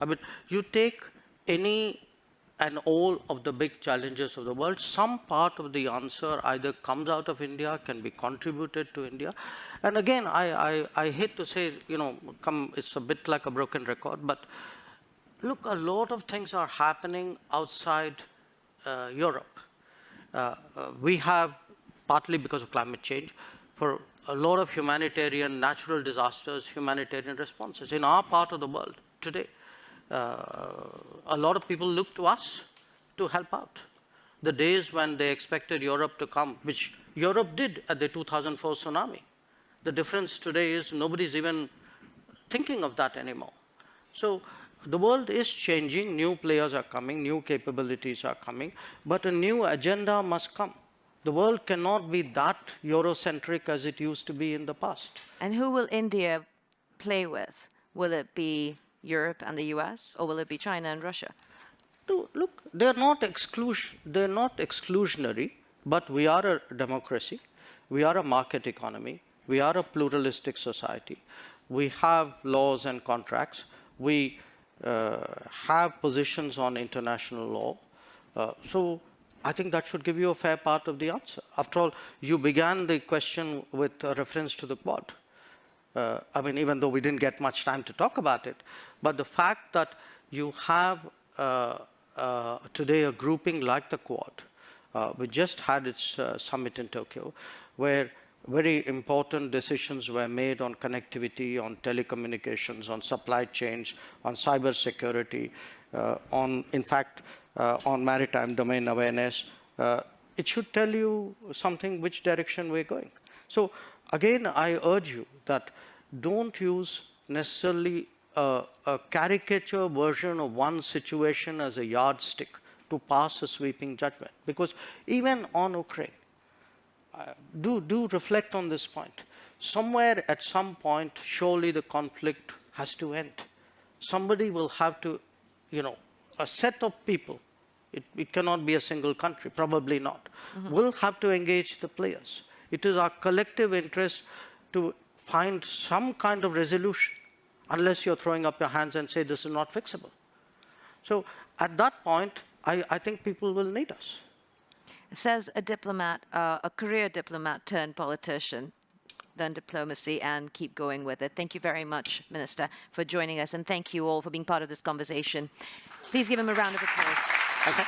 I mean, you take any and all of the big challenges of the world, some part of the answer either comes out of India, can be contributed to India. And again, I hate to say, it's a bit like a broken record, but look, a lot of things are happening outside Europe. We have, partly because of climate change, for a lot of humanitarian, natural disasters, humanitarian responses. In our part of the world today, a lot of people look to us to help out. The days when they expected Europe to come, which Europe did at the 2004 tsunami. The difference today is nobody's even thinking of that anymore. So the world is changing, new players are coming, new capabilities are coming, but a new agenda must come. The world cannot be that Eurocentric as it used to be in the past. And who will India play with? Will it be Europe and the US, or will it be China and Russia? Look, they're not exclusionary, but we are a democracy. We are a market economy. We are a pluralistic society. We have laws and contracts. We have positions on international law. So I think that should give you a fair part of the answer. After all, you began the question with a reference to the Quad. I mean, even though we didn't get much time to talk about it, but the fact that you have today a grouping like the Quad, we just had its summit in Tokyo, where very important decisions were made on connectivity, on telecommunications, on supply chains, on cyber security, on maritime domain awareness. It should tell you something, which direction we're going. So again, I urge you that don't use necessarily a caricature version of one situation as a yardstick to pass a sweeping judgment. Because even on Ukraine, do reflect on this point. Somewhere at some point, surely the conflict has to end. Somebody will have to, a set of people, it cannot be a single country, probably not, will have to engage the players. It is our collective interest to find some kind of resolution, unless you're throwing up your hands and say this is not fixable. So at that point, I think people will need us. Says a diplomat, a career diplomat turned politician, then diplomacy, and keep going with it. Thank you very much, Minister, for joining us, and thank you all for being part of this conversation. Please give him a round of applause. Okay.